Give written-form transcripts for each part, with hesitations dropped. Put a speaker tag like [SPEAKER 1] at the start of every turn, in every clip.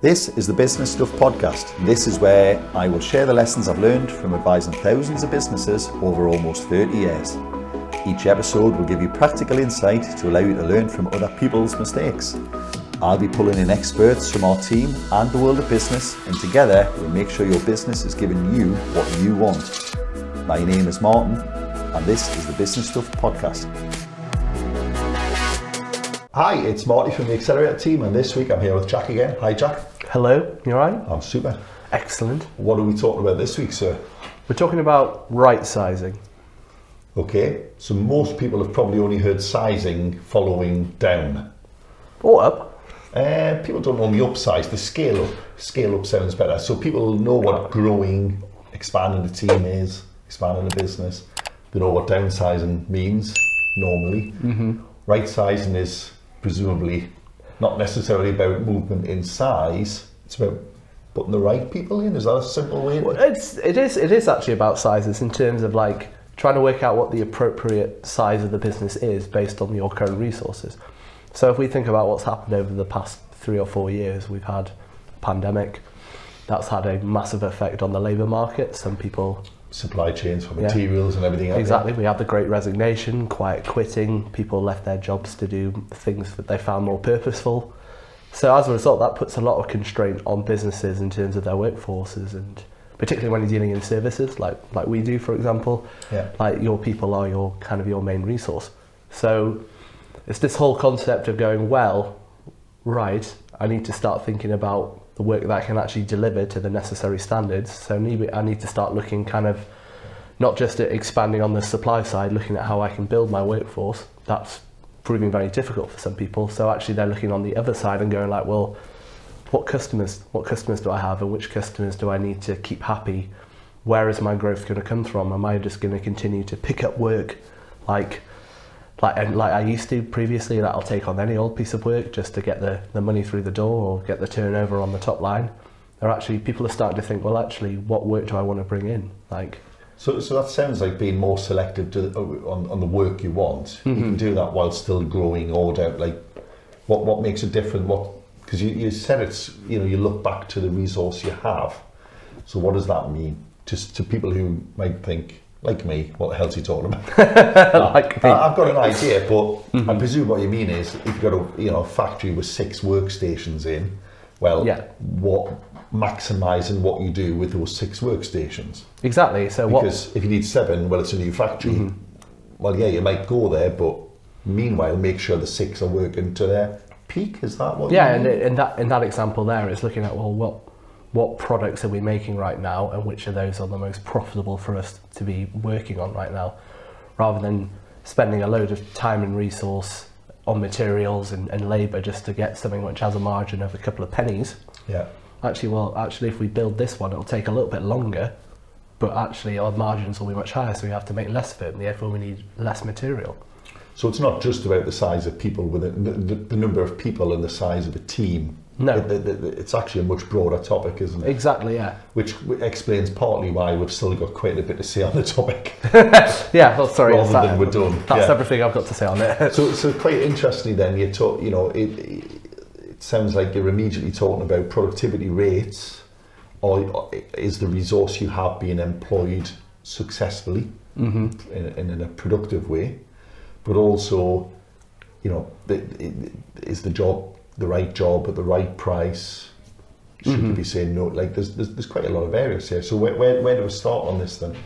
[SPEAKER 1] This is the Business Stuff Podcast. This is where I will share the lessons I've learned from advising thousands of businesses over almost 30 years. Each episode will give you practical insight to allow you to learn from other people's mistakes. I'll be pulling in experts from our team and the world of business, and together we'll make sure your business is giving you what you want. My name is Martin, and this is the Business Stuff Podcast. Hi, it's Marty from the Accelerator team, and this week I'm here with Jack again. Hi, Jack.
[SPEAKER 2] Hello, you alright?
[SPEAKER 1] I'm super.
[SPEAKER 2] Excellent.
[SPEAKER 1] What are we talking about this week, sir?
[SPEAKER 2] We're talking about right-sizing.
[SPEAKER 1] Okay, so most people have probably only heard sizing following down.
[SPEAKER 2] Or up.
[SPEAKER 1] People don't normally upsize, the scale up. Scale up sounds better. So people know what growing, expanding the team is, expanding the business. They know what downsizing means, normally. Mm-hmm. Right-sizing is presumably not necessarily about movement in size, it's about putting the right people in. Is that a simple way?
[SPEAKER 2] Well, it is actually about sizes in terms of like trying to work out what the appropriate size of the business is based on your current resources. So if we think about what's happened over the past 3 or 4 years, we've had a pandemic. That's had a massive effect on the labour market. Some people...
[SPEAKER 1] Supply chains for materials and everything else.
[SPEAKER 2] Exactly. We had the Great Resignation, quiet quitting. People left their jobs to do things that they found more purposeful. So as a result, that puts a lot of constraint on businesses in terms of their workforces, and particularly when you're dealing in services like we do, for example. Yeah. Like your people are your main resource. So it's this whole concept of going, well, right, I need to start thinking about the work that I can actually deliver to the necessary standards. So I need to start looking not just at expanding on the supply side, looking at how I can build my workforce. That's proving very difficult for some people. So actually they're looking on the other side and going like, well, what customers do I have, and which customers do I need to keep happy? Where is my growth going to come from? Am I just going to continue to pick up work like I used to previously, that I'll take on any old piece of work just to get the money through the door or get the turnover on the top line? Or actually people are starting to think, well, actually, what work do I want to bring in?
[SPEAKER 1] So that sounds like being more selective on the work you want. Mm-hmm. You can do that while still growing order. Like, what makes it different? Because you said it's, you look back to the resource you have. So what does that mean? Just to people who might think, like me, what the hell's he talking about? Like me. I've got an idea, but mm-hmm. I presume what you mean is if you've got a factory with 6 workstations in, what maximising what you do with those 6 workstations.
[SPEAKER 2] Exactly. So
[SPEAKER 1] because if you need 7, well, it's a new factory. Mm-hmm. Well, yeah, you might go there, but meanwhile, make sure the 6 are working to their peak. Is that what?
[SPEAKER 2] Yeah, and in that example there, it's looking at what products are we making right now, and which of those are the most profitable for us to be working on right now, rather than spending a load of time and resource on materials and labour just to get something which has a margin of a couple of pennies. Yeah. Actually, if we build this one, it'll take a little bit longer, but actually our margins will be much higher, so we have to make less of it, and therefore we need less material.
[SPEAKER 1] So it's not just about the size of people, the number of people and the size of a team.
[SPEAKER 2] No.
[SPEAKER 1] It's actually a much broader topic, isn't it?
[SPEAKER 2] Exactly, yeah.
[SPEAKER 1] Which explains partly why we've still got quite a bit to say on the topic.
[SPEAKER 2] Yeah, well, sorry.
[SPEAKER 1] Rather than we're done.
[SPEAKER 2] That's everything I've got to say on it.
[SPEAKER 1] So quite interestingly then, you talk, it sounds like you're immediately talking about productivity rates, or is the resource you have being employed successfully mm-hmm. in a productive way, but also, is the job the right job at the right price? Should mm-hmm. you be saying no? Like there's quite a lot of areas here. So where do we start on this then?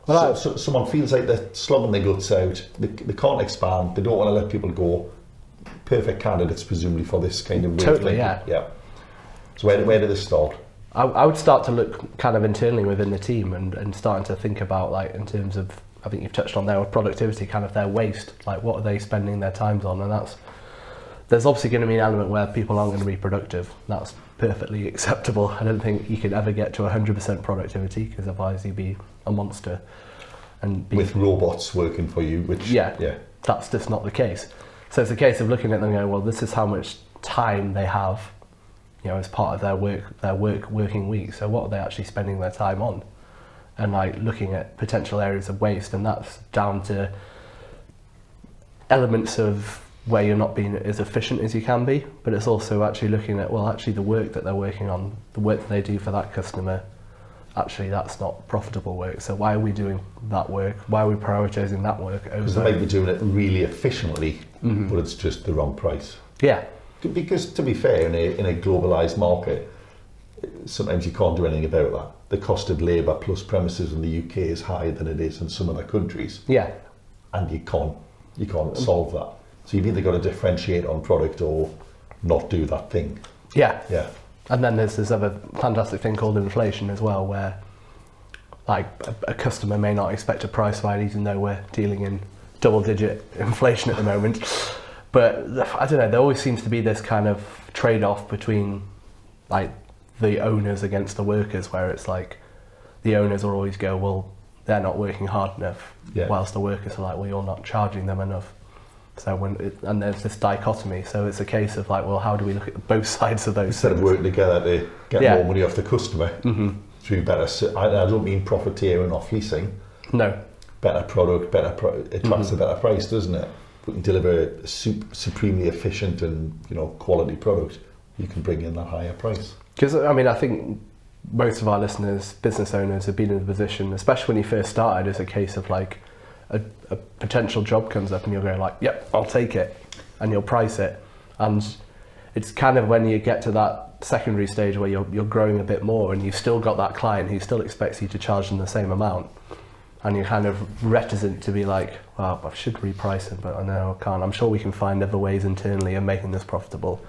[SPEAKER 1] Well, so someone feels like they're slumming their guts out. They can't expand. They don't want to let people go. Perfect candidates, presumably, for this kind of work.
[SPEAKER 2] Totally, yeah.
[SPEAKER 1] So where do they start?
[SPEAKER 2] I would start to look kind of internally within the team and starting to think about, like, in terms of, I think you've touched on there with productivity, kind of their waste. Like, what are they spending their times on? And there's obviously going to be an element where people aren't going to be productive. That's perfectly acceptable. I don't think you can ever get to 100% productivity, because otherwise you'd be a monster.
[SPEAKER 1] With robots working for you, which... Yeah,
[SPEAKER 2] that's just not the case. So it's a case of looking at them and going, well, this is how much time they have, as part of their working week. So what are they actually spending their time on? And like looking at potential areas of waste, and that's down to elements of where you're not being as efficient as you can be, but it's also actually looking at, well, actually the work that they're working on, the work that they do for that customer, actually that's not profitable work. So why are we doing that work? Why are we prioritising that work over...
[SPEAKER 1] Because they might be doing it really efficiently, but it's just the wrong price.
[SPEAKER 2] Yeah.
[SPEAKER 1] Because to be fair, in a globalised market, sometimes you can't do anything about that. The cost of labour plus premises in the UK is higher than it is in some other countries.
[SPEAKER 2] Yeah.
[SPEAKER 1] And you can't solve that. So you've either got to differentiate on product or not do that thing.
[SPEAKER 2] Yeah.
[SPEAKER 1] Yeah.
[SPEAKER 2] And then there's this other fantastic thing called inflation as well, where like a customer may not expect a price rise even though we're dealing in double-digit inflation at the moment. But I don't know, there always seems to be this kind of trade-off between like the owners against the workers, where it's like the owners will always go, well, they're not working hard enough, whilst the workers are like, well, you're not charging them enough. So and there's this dichotomy. So it's a case of like, well, how do we look at both sides of those
[SPEAKER 1] Instead
[SPEAKER 2] things?
[SPEAKER 1] of working together to get more money off the customer, through better, I don't mean profiteering off leasing.
[SPEAKER 2] No.
[SPEAKER 1] Better product, it attracts a better price, doesn't it? We can deliver a supremely efficient and quality product. You can bring in that higher price.
[SPEAKER 2] Because I mean, I think most of our listeners, business owners, have been in a position, especially when you first started, it's a case of like a potential job comes up and you're going like, yep, I'll take it, and you'll price it. And it's kind of when you get to that secondary stage where you're growing a bit more and you've still got that client who still expects you to charge them the same amount, and you're kind of reticent to be like, well, I should reprice it, but I know I can't. I'm sure we can find other ways internally of making this profitable.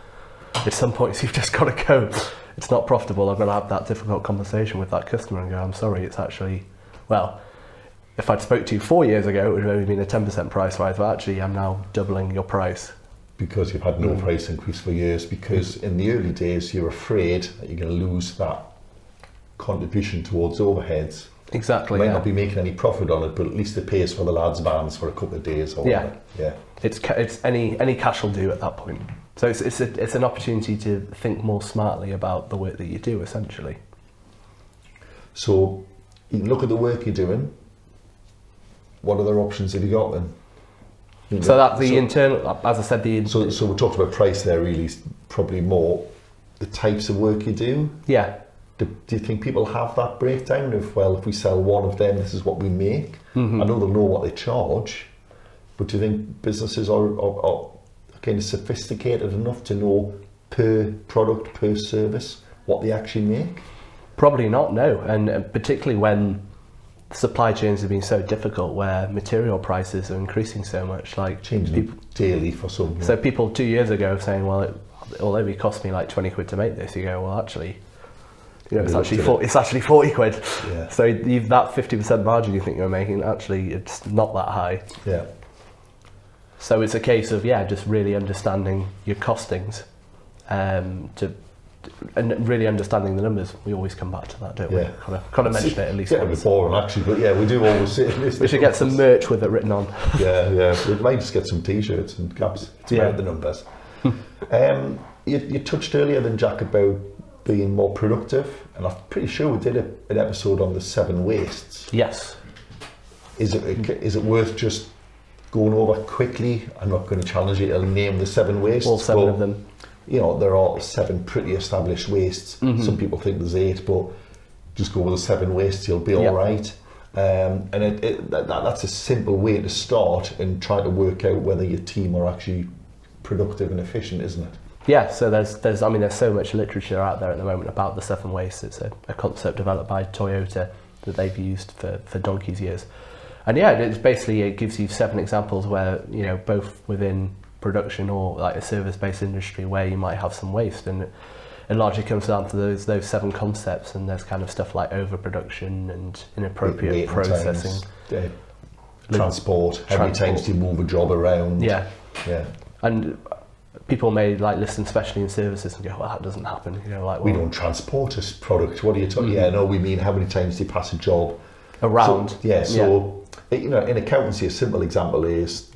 [SPEAKER 2] At some points you've just got to go, it's not profitable. I've got to have that difficult conversation with that customer and go, I'm sorry, it's actually, well, if I'd spoke to you 4 years ago, it would have only been a 10% price rise, but actually I'm now doubling your price.
[SPEAKER 1] Because you've had no price increase for years, because in the early days you're afraid that you're going to lose that contribution towards overheads.
[SPEAKER 2] Exactly.
[SPEAKER 1] You might not be making any profit on it, but at least it pays for the lads' vans for a couple of days or whatever. Yeah.
[SPEAKER 2] It's any cash will do at that point. So it's an opportunity to think more smartly about the work that you do, essentially.
[SPEAKER 1] So you look at the work you're doing. What other options have you got then?
[SPEAKER 2] So that's the internal, as I said,
[SPEAKER 1] So we talked about price there, really, probably more the types of work you do.
[SPEAKER 2] Yeah.
[SPEAKER 1] Do you think people have that breakdown of, well, if we sell one of them, this is what we make? I know they'll know what they charge, but do you think businesses are kind of sophisticated enough to know per product, per service, what they actually make?
[SPEAKER 2] Probably not, no. And particularly when supply chains have been so difficult, where material prices are increasing so much, like
[SPEAKER 1] changing daily for some.
[SPEAKER 2] So people 2 years ago saying, well, it'll only cost me like 20 quid to make this. You go, well, actually, it's actually 40 quid.
[SPEAKER 1] Yeah.
[SPEAKER 2] So that 50% margin you think you're making, actually, it's not that high.
[SPEAKER 1] Yeah.
[SPEAKER 2] So it's a case of just really understanding your costings, and really understanding the numbers. We always come back to that, don't we? Kind of mention it at least.
[SPEAKER 1] It's a bit boring actually, but we do always say this.
[SPEAKER 2] We should get some merch with it written on.
[SPEAKER 1] We might just get some t-shirts and caps to write the numbers. You touched earlier then, Jack, about being more productive, and I'm pretty sure we did an episode on the 7 wastes.
[SPEAKER 2] Yes.
[SPEAKER 1] Is it worth just going over quickly? I'm not going to challenge you to name the 7 wastes.
[SPEAKER 2] All 7 of them.
[SPEAKER 1] There are 7 pretty established wastes. Some people think there's 8, but just go with the 7 wastes, you'll be all right. And that's a simple way to start and try to work out whether your team are actually productive and efficient, isn't it?
[SPEAKER 2] Yeah, so there's so much literature out there at the moment about the 7 wastes. It's a concept developed by Toyota that they've used for donkey's years. And it's basically, it gives you 7 examples where, both within production or like a service-based industry where you might have some waste, and it largely comes down to those 7 concepts. And there's kind of stuff like overproduction and inappropriate processing,
[SPEAKER 1] transport. How many times do you move a job around? And
[SPEAKER 2] people may listen, especially in services, and go, well, that doesn't happen.
[SPEAKER 1] We don't transport a product. What are you talking? We mean how many times do you pass a job
[SPEAKER 2] around?
[SPEAKER 1] In accountancy, a simple example is,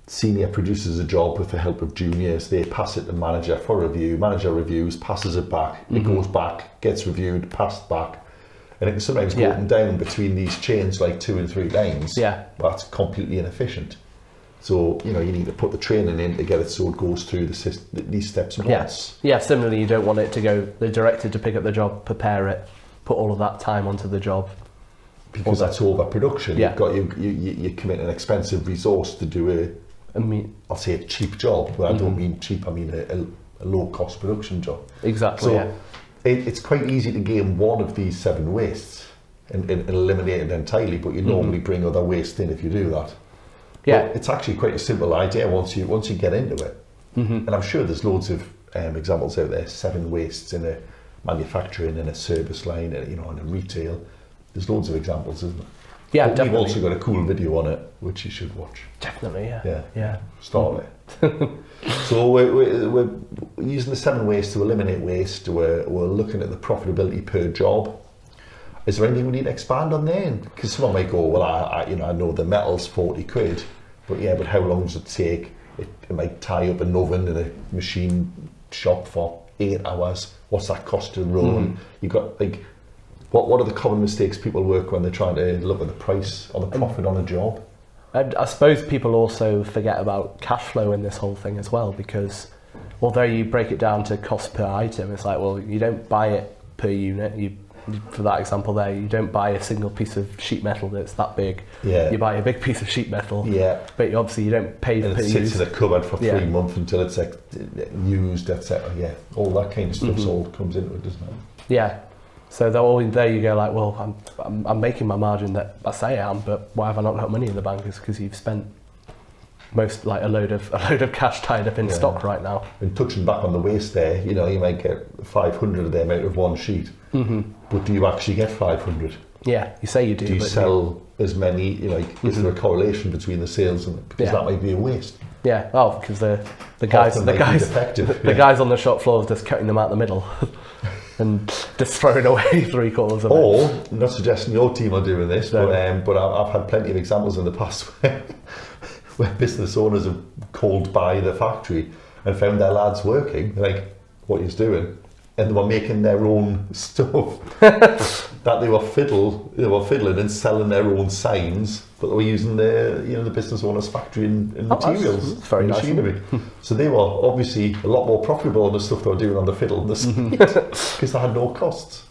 [SPEAKER 1] senior produces a job with the help of juniors. They pass it to manager for review. Manager reviews, passes it back. It goes back, gets reviewed, passed back. And it can sometimes go up and down between these chains like 2 and 3 lines. That's completely inefficient. So, you need to put the training in to get it so it goes through these steps once.
[SPEAKER 2] Yeah, similarly, you don't want it to go, the director to pick up the job, prepare it, put all of that time onto the job.
[SPEAKER 1] Because that's overproduction.
[SPEAKER 2] Yeah.
[SPEAKER 1] You've got you commit an expensive resource to do I'll say a cheap job, but I don't mean cheap, I mean a low cost production job.
[SPEAKER 2] Exactly,
[SPEAKER 1] so it's quite easy to gain one of these 7 wastes and eliminate it entirely, but you normally bring other waste in if you do that.
[SPEAKER 2] Yeah.
[SPEAKER 1] But it's actually quite a simple idea once you get into it. And I'm sure there's loads of examples out there, 7 wastes in a manufacturing, in a service line, in a retail. There's loads of examples, isn't there?
[SPEAKER 2] Yeah,
[SPEAKER 1] but
[SPEAKER 2] definitely.
[SPEAKER 1] We've also got a cool video on it, which you should watch.
[SPEAKER 2] Definitely, yeah.
[SPEAKER 1] Yeah. Start it. So we're using the 7 ways to eliminate waste. We're looking at the profitability per job. Is there anything we need to expand on there? Because someone might go, well, I know the metal's 40 quid, but how long does it take? It might tie up an oven in a machine shop for 8 hours. What's that cost to run? You've got what are the common mistakes people work when they're trying to look at the price or the profit on a job?
[SPEAKER 2] I suppose people also forget about cash flow in this whole thing as well, because although you break it down to cost per item, it's like, well, you don't buy it per unit. For that example there, you don't buy a single piece of sheet metal that's that big.
[SPEAKER 1] Yeah.
[SPEAKER 2] You buy a big piece of sheet metal.
[SPEAKER 1] Yeah.
[SPEAKER 2] But you don't pay per use.
[SPEAKER 1] And it sits in a cupboard for 3 months until it's used, etc. Yeah. All that kind of stuff all comes into it, doesn't it?
[SPEAKER 2] Yeah. So there you go, like, well, I'm making my margin that I say I am, but why have I not got money in the bank? Is because you've spent a load of cash tied up in stock right now.
[SPEAKER 1] And touching back on the waste there, you might get 500 of them out of one sheet, but do you actually get 500?
[SPEAKER 2] Yeah, you say you do.
[SPEAKER 1] Do you sell as many? Is there a correlation between the sales and because that might be a waste?
[SPEAKER 2] Yeah, well, because the guys on the shop floor is just cutting them out the middle. And just throwing away 3/4 of it.
[SPEAKER 1] Or, I'm not suggesting your team are doing this, but I've had plenty of examples in the past where business owners have called by the factory and found their lads working, like, what he's doing, and they were making their own stuff that they were fiddling and selling their own signs, but they were using the business owner's factory and materials,
[SPEAKER 2] that's very
[SPEAKER 1] machinery. So they were obviously a lot more profitable on the stuff they were doing on the fiddle and the sign because they had no costs.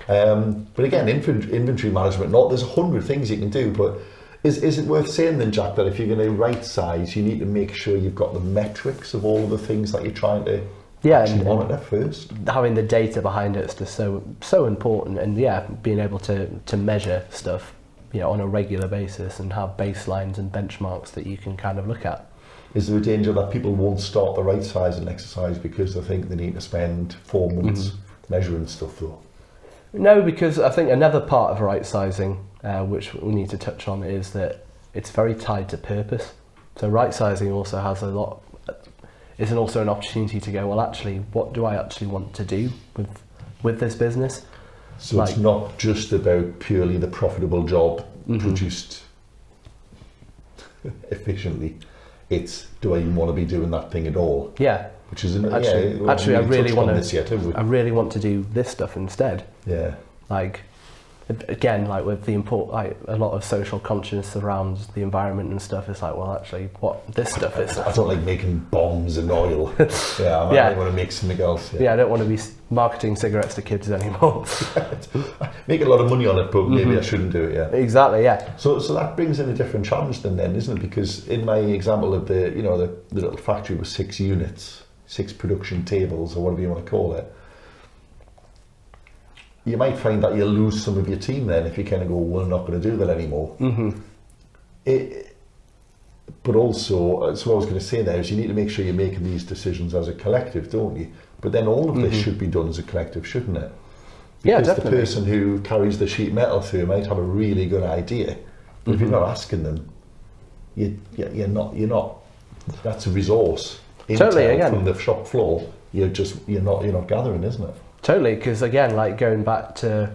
[SPEAKER 1] But again, inventory management, there's 100 things you can do, but is it worth saying then, Jack, that if you're going to right size, you need to make sure you've got the metrics of all of the things that you're trying to monitor first?
[SPEAKER 2] Having the data behind it is just so important, and being able to measure stuff on a regular basis and have baselines and benchmarks that you can kind of look at.
[SPEAKER 1] Is there a danger that people won't start the right sizing exercise because they think they need to spend 4 months measuring stuff though?
[SPEAKER 2] No, because I think another part of right sizing, which we need to touch on, is that it's very tied to purpose. So right sizing also has isn't also an opportunity to go, well, actually, what do I actually want to do with this business?
[SPEAKER 1] So it's not just about purely the profitable job produced efficiently. It's, do I even want to be doing that thing at all?
[SPEAKER 2] Yeah.
[SPEAKER 1] Which is
[SPEAKER 2] actually, I really want to do this stuff instead.
[SPEAKER 1] Yeah.
[SPEAKER 2] Again, with the a lot of social consciousness around the environment and stuff, it's like, well, actually, what this stuff is.
[SPEAKER 1] I don't like making bombs and oil. I want to make something else.
[SPEAKER 2] I don't want to be marketing cigarettes to kids anymore.
[SPEAKER 1] Making a lot of money on it, but maybe I shouldn't do it. Yeah.
[SPEAKER 2] Exactly. Yeah.
[SPEAKER 1] So that brings in a different challenge then, isn't it? Because in my example of the little factory with 6 units, 6 production tables, or whatever you want to call it. You might find that you'll lose some of your team then if you kind of go, well, I'm not going to do that anymore. But also, so what I was going to say there is you need to make sure you're making these decisions as a collective, don't you? But then all of this should be done as a collective, shouldn't it? Because
[SPEAKER 2] definitely.
[SPEAKER 1] The person who carries the sheet metal through might have a really good idea, but if you're not asking them, you're not. That's a resource.
[SPEAKER 2] Totally. Again,
[SPEAKER 1] from the shop floor, you're not gathering, isn't it?
[SPEAKER 2] Totally, because again, going back to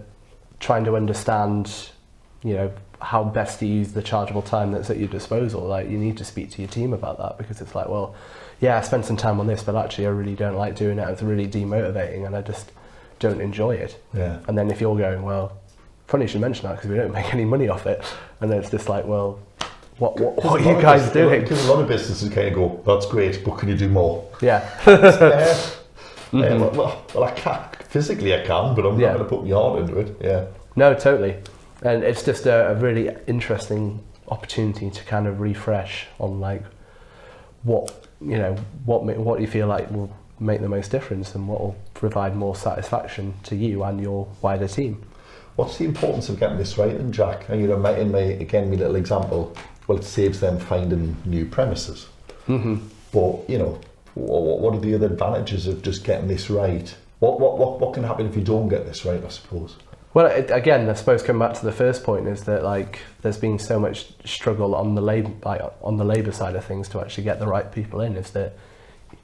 [SPEAKER 2] trying to understand, how best to use the chargeable time that's at your disposal, you need to speak to your team about that, because it's like, well, I spent some time on this, but actually I really don't like doing it. It's really demotivating and I just don't enjoy it.
[SPEAKER 1] Yeah.
[SPEAKER 2] And then if you're going, well, funny you should mention that because we don't make any money off it. And then it's just like, well, what are you guys doing?
[SPEAKER 1] Because a lot of businesses kind of go, that's great, but can you do more?
[SPEAKER 2] Yeah.
[SPEAKER 1] Well, I can't. Physically I can, but I'm not going to put my heart into it. Yeah.
[SPEAKER 2] No, totally. And it's just a really interesting opportunity to kind of refresh on like what you feel like will make the most difference and what will provide more satisfaction to you and your wider team.
[SPEAKER 1] What's the importance of getting this right then, Jack? And in my little example, well, it saves them finding new premises. But what are the other advantages of just getting this right? What can happen if you don't get this right, I suppose?
[SPEAKER 2] Well, again, I suppose coming back to the first point is that like there's been so much struggle on the labour side of things to actually get the right people in. Is that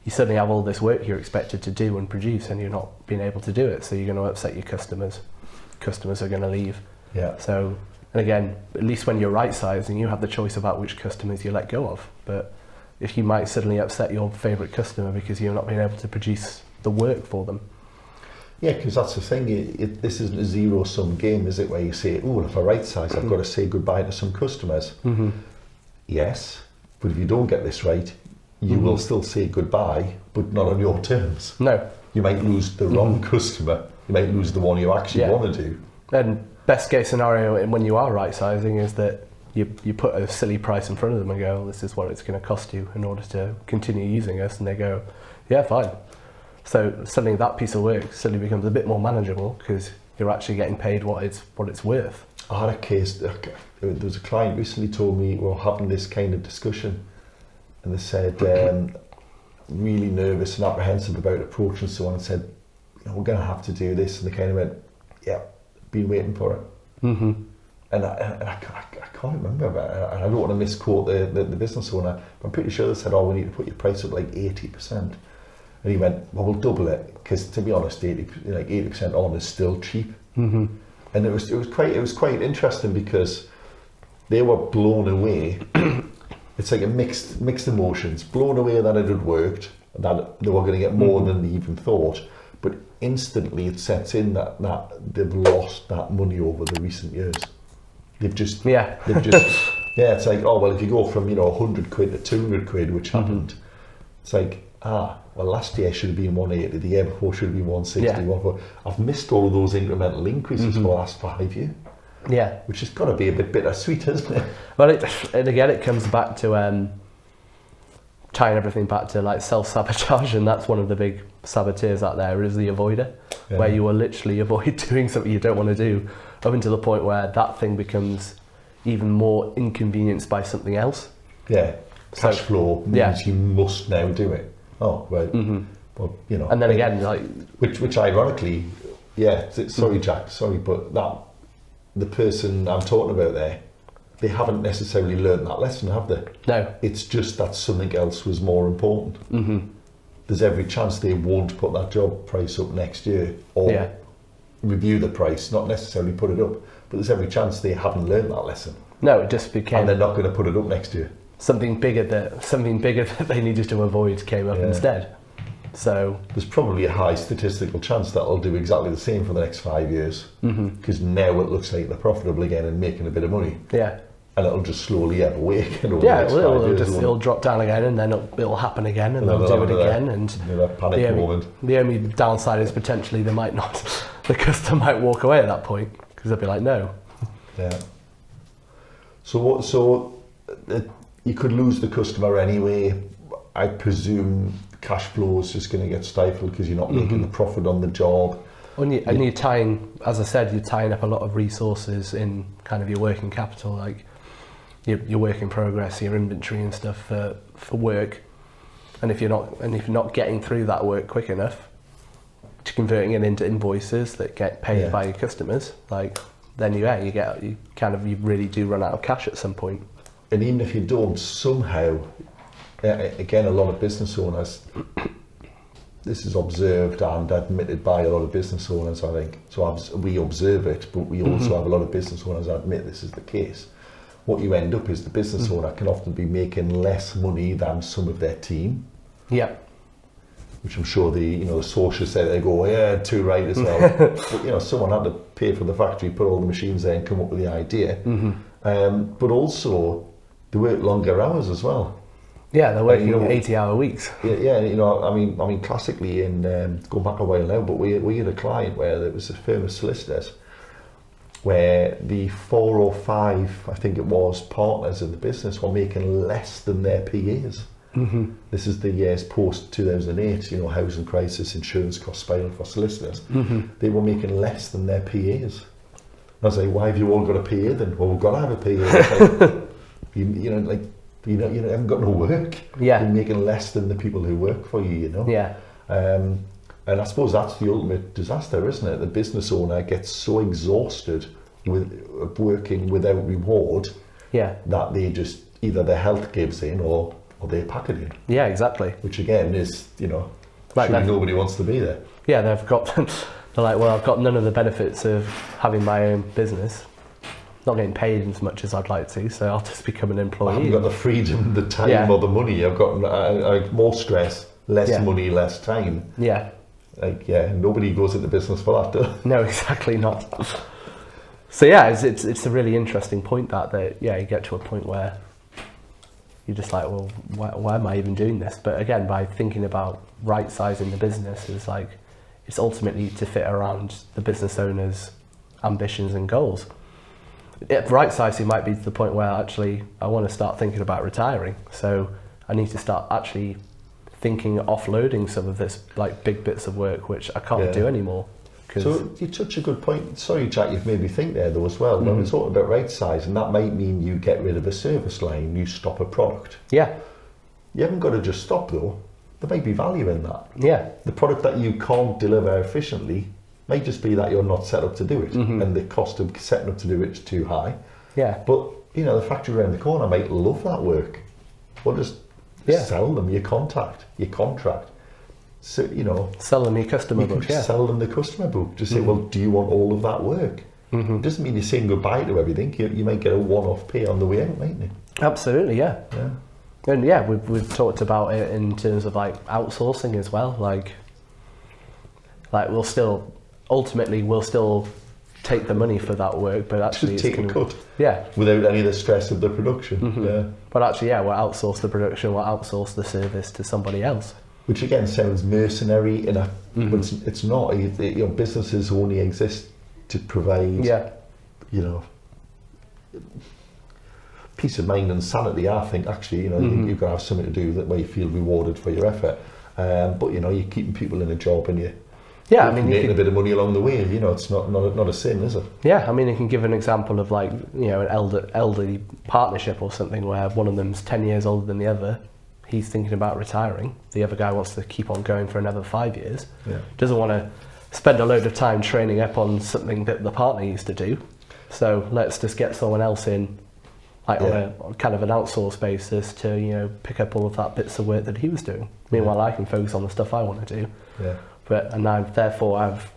[SPEAKER 2] you suddenly have all this work you're expected to do and produce, and you're not being able to do it. So you're going to upset your customers. Customers are going to leave.
[SPEAKER 1] Yeah.
[SPEAKER 2] So, and again, at least when you're right-sizing, you have the choice about which customers you let go of. But if you might suddenly upset your favourite customer because you're not being able to produce the work for them.
[SPEAKER 1] Yeah, because that's the thing. This isn't a zero-sum game, is it? Where you say, "Oh, if I right-size, I've got to say goodbye to some customers." Yes, but if you don't get this right, you will still say goodbye, but not on your terms.
[SPEAKER 2] No.
[SPEAKER 1] You might lose the wrong customer. You might lose the one you actually want to do.
[SPEAKER 2] And best case scenario when you are right-sizing is that you put a silly price in front of them and go, "This is what it's going to cost you in order to continue using us," and they go, "Yeah, fine." So suddenly that piece of work suddenly becomes a bit more manageable because you're actually getting paid what it's worth.
[SPEAKER 1] I had a case. There was a client recently told me we were having this kind of discussion, and they said really nervous and apprehensive about approaching someone, and said, "We're going to have to do this," and they kind of went, "Yeah, been waiting for it." And I can't remember, and I don't want to misquote the business owner, but I'm pretty sure they said, "Oh, we need to put your price up like 80%. And he went, "Well, we'll double it," because to be honest, 80% on is still cheap. And it was quite interesting because they were blown away. It's like a mixed emotions, blown away that it had worked, that they were going to get more than they even thought, but instantly it sets in that they've lost that money over the recent years. They've just it's like, oh well, if you go from 100 quid to 200 quid, which happened, it's like, well, last year should have been 180, the year before should have been 160. I've missed all of those incremental increases for the last 5 years.
[SPEAKER 2] Yeah,
[SPEAKER 1] which has got to be a bit bittersweet, isn't it?
[SPEAKER 2] Well, and again, it comes back to tying everything back to like self-sabotage, and that's one of the big saboteurs out there is the avoider, where you will literally avoid doing something you don't want to do up until the point where that thing becomes even more inconvenienced by something else. Yeah, cash flow means you must now do it. Oh, right. But and then again, like which ironically, sorry, Jack, but the person I'm talking about there, they haven't necessarily learned that lesson, have they? No. It's just that something else was more important. There's every chance they won't put that job price up next year, or review the price, not necessarily put it up, but there's every chance they haven't learned that lesson. No, it just became... And they're not going to put it up next year. Something bigger that they needed to avoid came up instead. So there's probably a high statistical chance that I'll do exactly the same for the next 5 years, because now it looks like they're profitable again and making a bit of money. Yeah. And it'll just slowly ebb away again over the next 5 years. It'll drop down again, and then it'll happen again, and they'll do it again. And that panic moment. The only downside is potentially they might not. The customer might walk away at that point because they'll be like, no. Yeah. So you could lose the customer anyway. I presume cash flow is just going to get stifled because you're not making the profit on the job. And you're tying, as I said, you're tying up a lot of resources in kind of your working capital, like your work in progress, your inventory and stuff for work. And if you're not getting through that work quick enough to converting it into invoices that get paid by your customers, like then you really do run out of cash at some point. And even if you don't, somehow, again, a lot of business owners, this is observed and admitted by a lot of business owners, I think. So we observe it, but we also have a lot of business owners that admit this is the case. What you end up is the business owner can often be making less money than some of their team. Yeah. Which I'm sure the socialists say, they go, yeah, too right as well. But someone had to pay for the factory, put all the machines there and come up with the idea. But also
[SPEAKER 1] they work longer hours as well.
[SPEAKER 2] Yeah, they're working 80-hour weeks.
[SPEAKER 1] Yeah, you know, I mean, classically, in going back a while now, but we had a client where there was a firm of solicitors where the 4 or 5, I think it was, partners of the business were making less than their PAs.
[SPEAKER 2] Mm-hmm.
[SPEAKER 1] This is the years post 2008, you know, housing crisis, insurance costs spiraling for solicitors.
[SPEAKER 2] Mm-hmm.
[SPEAKER 1] They were making less than their PAs. And I was like, why have you all got a PA then? Well, we've got to have a PA. Like, you know, like, you haven't got no work.
[SPEAKER 2] Yeah.
[SPEAKER 1] You're making less than the people who work for you, you know.
[SPEAKER 2] Yeah.
[SPEAKER 1] And I suppose that's the ultimate disaster, isn't it? The business owner gets so exhausted with working without reward,
[SPEAKER 2] yeah,
[SPEAKER 1] that they just, either their health gives in or they pack it in.
[SPEAKER 2] Yeah, exactly.
[SPEAKER 1] Which again is, you know,
[SPEAKER 2] like
[SPEAKER 1] surely nobody wants to be there.
[SPEAKER 2] Yeah, they've got, they're like, well, I've got none of the benefits of having my own business. Not getting paid as much as I'd like to, so I'll just become an employee.
[SPEAKER 1] I haven't got the freedom, the time or the money. I've got more stress, less money, less time.
[SPEAKER 2] Yeah.
[SPEAKER 1] Like, nobody goes into business for that, does
[SPEAKER 2] No, exactly not. So yeah, it's a really interesting point that you get to a point where you're just like, well, why am I even doing this? But again, by thinking about right-sizing the business, is like, it's ultimately to fit around the business owner's ambitions and goals. Right-sizing might be to the point where actually I want to start thinking about retiring. So I need to start actually thinking offloading some of this like big bits of work which I can't do anymore.
[SPEAKER 1] So you touch a good point. Sorry, Jack, you've made me think there though as well. When we're talking about right-sizing, that might mean you get rid of a service line, you stop a product.
[SPEAKER 2] Yeah.
[SPEAKER 1] You haven't got to just stop though. There might be value in that.
[SPEAKER 2] Yeah.
[SPEAKER 1] The product that you can't deliver efficiently may just be that you're not set up to do it, and the cost of setting up to do it is too high.
[SPEAKER 2] Yeah.
[SPEAKER 1] But you know, the factory around the corner might love that work. Well, just sell them your contract. So, you know,
[SPEAKER 2] sell them your customer book.
[SPEAKER 1] Sell them the customer book. Just say, well, do you want all of that work? It doesn't mean you're saying goodbye to everything. You might get a one-off pay on the way out, mightn't you?
[SPEAKER 2] Absolutely, yeah. And we've talked about it in terms of like outsourcing as well. Like we'll still take the money for that work, but actually
[SPEAKER 1] just take a cut.
[SPEAKER 2] Yeah.
[SPEAKER 1] Without any of the stress of the production. Yeah.
[SPEAKER 2] But actually, we'll outsource the production, we'll outsource the service to somebody else.
[SPEAKER 1] Which again sounds mercenary, but it's not. Your businesses only exist to provide, you know, peace of mind and sanity. I think actually, you know, you've got to have something to do that where you feel rewarded for your effort. But you know, you're keeping people in a job and you're making a bit of money along the way. You know, it's not a sin, is it?
[SPEAKER 2] Yeah, I mean, you can give an example of like, you know, an elderly partnership or something where one of them's 10 years older than the other. He's thinking about retiring. The other guy wants to keep on going for another 5 years. Yeah. Doesn't want to spend a load of time training up on something that the partner used to do. So let's just get someone else in, like on kind of an outsource basis to, you know, pick up all of that bits of work that he was doing. Meanwhile, I can focus on the stuff I want to do. Yeah. Therefore I've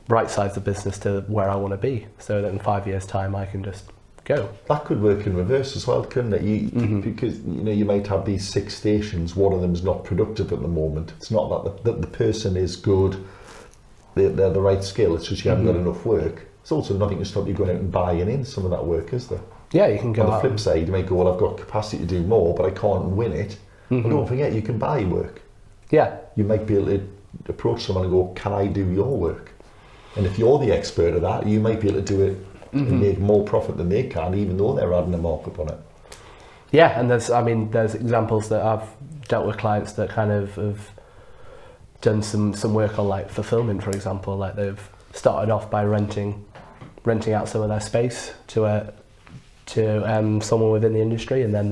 [SPEAKER 2] right-sized the business to where I want to be, so that in 5 years' time I can just go. That
[SPEAKER 1] could work in reverse as well, couldn't it? Because you know, you might have these 6 stations, one of them's not productive at the moment. It's not that the person is good, they're the right skill, it's just you haven't got enough work. It's also nothing to stop you going out and buying in some of that work, is there?
[SPEAKER 2] Yeah, you can go
[SPEAKER 1] on the flip side, you might go, well, I've got capacity to do more, but I can't win it. But don't forget, you can buy work.
[SPEAKER 2] Yeah.
[SPEAKER 1] You might be able to approach someone and go, can I do your work? And if you're the expert of that, you might be able to do it and make more profit than they can, even though they're adding a markup on it.
[SPEAKER 2] Yeah, and there's examples that I've dealt with clients that kind of have done some work on like fulfillment, for example. Like they've started off by renting out some of their space to someone within the industry, and then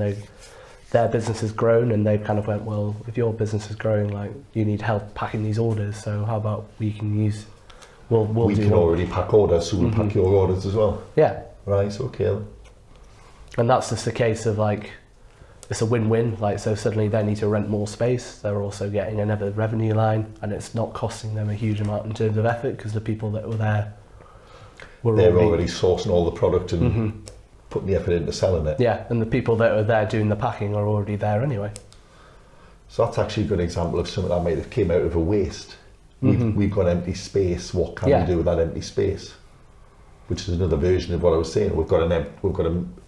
[SPEAKER 2] their business has grown, and they've kind of went, well, if your business is growing, like you need help packing these orders, so how about we can
[SPEAKER 1] already pack orders, so we'll pack your orders as well.
[SPEAKER 2] Yeah.
[SPEAKER 1] Right, okay.
[SPEAKER 2] And that's just a case of like, it's a win-win, like so suddenly they need to rent more space, they're also getting another revenue line, and it's not costing them a huge amount in terms of effort, because the people that were there
[SPEAKER 1] they're already sourcing all the product and putting the effort into selling it.
[SPEAKER 2] Yeah, and the people that are there doing the packing are already there anyway.
[SPEAKER 1] So that's actually a good example of something that might have came out of a waste. We've got empty space, what can we do with that empty space? which is another version of what I was saying. We've got a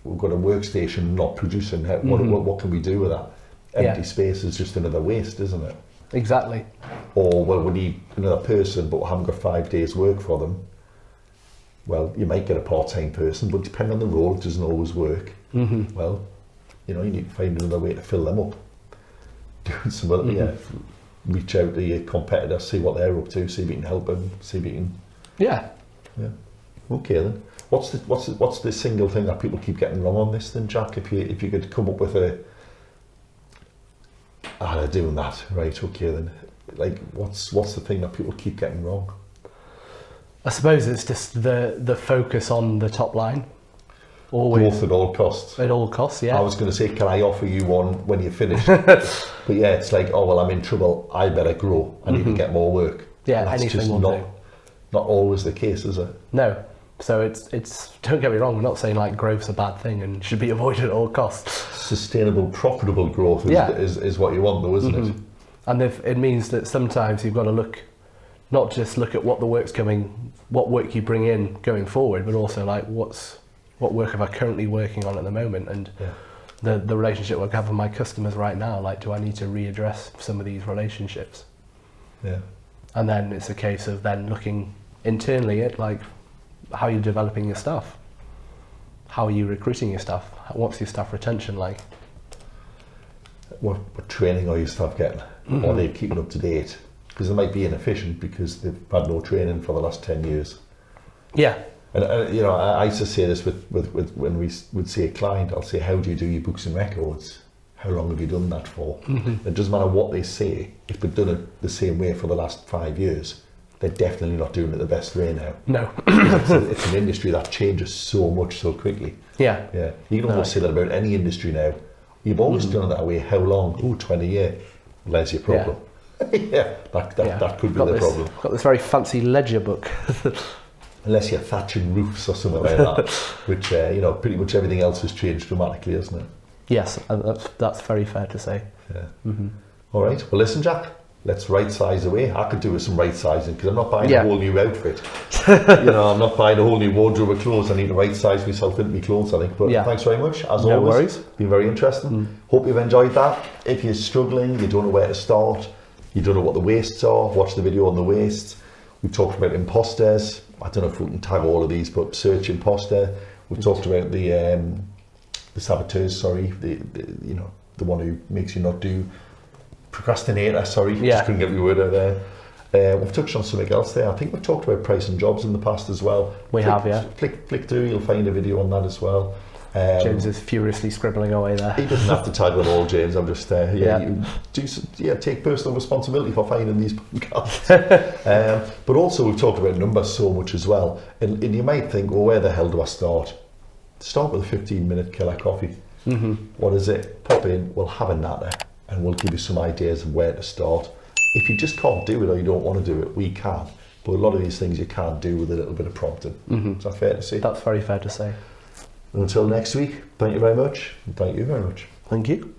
[SPEAKER 1] workstation not producing. What can we do with that? Empty space is just another waste, isn't it?
[SPEAKER 2] Exactly.
[SPEAKER 1] Or, well, we need another person, but we haven't got 5 days work for them. Well, you might get a part-time person, but depending on the role, it doesn't always work. Well, you need to find another way to fill them up. Doing some other, reach out to your competitor, see what they're up to, see if you can help them, see if you can.
[SPEAKER 2] Yeah.
[SPEAKER 1] Okay then. What's the single thing that people keep getting wrong on this then, Jack? If you could come up with they're doing that, right? Okay then. Like, what's the thing that people keep getting wrong?
[SPEAKER 2] I suppose it's just the focus on the top line. Always.
[SPEAKER 1] Growth at all costs.
[SPEAKER 2] At all costs, yeah.
[SPEAKER 1] I was going to say, can I offer you one when you're finished? But yeah, it's like, oh well, I'm in trouble. I better grow. I need to get more work.
[SPEAKER 2] Yeah,
[SPEAKER 1] that's
[SPEAKER 2] anything
[SPEAKER 1] just
[SPEAKER 2] will do.
[SPEAKER 1] Not always the case, is it?
[SPEAKER 2] No. So it's don't get me wrong. We're not saying like growth's a bad thing and should be avoided at all costs.
[SPEAKER 1] Sustainable, profitable growth is what you want, though, isn't it?
[SPEAKER 2] And if it means that sometimes you've got to not just look at what work you bring in going forward, but also like what work am I currently working on at the moment, and the relationship I have with my customers right now. Like, do I need to readdress some of these relationships?
[SPEAKER 1] Yeah.
[SPEAKER 2] And then it's a case of then looking internally at like how you're developing your staff, how are you recruiting your staff, what's your staff retention like?
[SPEAKER 1] What training are your staff getting? Are they keeping up to date? Because they might be inefficient because they've had no training for the last 10 years. Yeah. And I used to say this with when we would see a client, I'll say, how do you do your books and records? How long have you done that for? It doesn't matter what they say. If they've done it the same way for the last 5 years, they're definitely not doing it the best way now.
[SPEAKER 2] No.
[SPEAKER 1] It's an industry that changes so much so quickly.
[SPEAKER 2] Yeah.
[SPEAKER 1] Yeah. You can almost say that about any industry now. You've always done it that way. How long? Oh, 20 years. Well, there's your problem. Yeah. That could be the problem.
[SPEAKER 2] Got this very fancy ledger book.
[SPEAKER 1] Unless you're thatching roofs or something like that, which pretty much everything else has changed dramatically, isn't it?
[SPEAKER 2] Yes, that's very fair to say.
[SPEAKER 1] Yeah. All right. Well, listen, Jack. Let's right size away. I could do with some right sizing because I'm not buying a whole new outfit. I'm not buying a whole new wardrobe of clothes. I need to right size myself into my clothes, I think. But thanks very much, as
[SPEAKER 2] no
[SPEAKER 1] always.
[SPEAKER 2] Worries.
[SPEAKER 1] Been very interesting. Hope you've enjoyed that. If you're struggling, you don't know where to start, you don't know what the wastes are, watch the video on the wastes. We talked about imposters. I don't know if we can tag all of these, but search imposter. We've talked about the saboteurs. Sorry, the one who makes you not do. Procrastinator, sorry, just couldn't get the word out there. We've touched on something else there. I think we've talked about price and jobs in the past as well.
[SPEAKER 2] We have, yeah.
[SPEAKER 1] Flick through, you'll find a video on that as well.
[SPEAKER 2] James is furiously scribbling away there.
[SPEAKER 1] He doesn't have to tag them all, James. I'm just take personal responsibility for finding these podcasts. But also we've talked about numbers so much as well. And you might think, well, where the hell do I start? Start with a 15-minute killer coffee. What is it? Pop in, we'll have a natter, and we'll give you some ideas of where to start. If you just can't do it or you don't want to do it, we can. But a lot of these things you can't do with a little bit of prompting. Is that fair to say?
[SPEAKER 2] That's very fair to say.
[SPEAKER 1] And until next week, thank you very much. And thank you very much.
[SPEAKER 2] Thank you.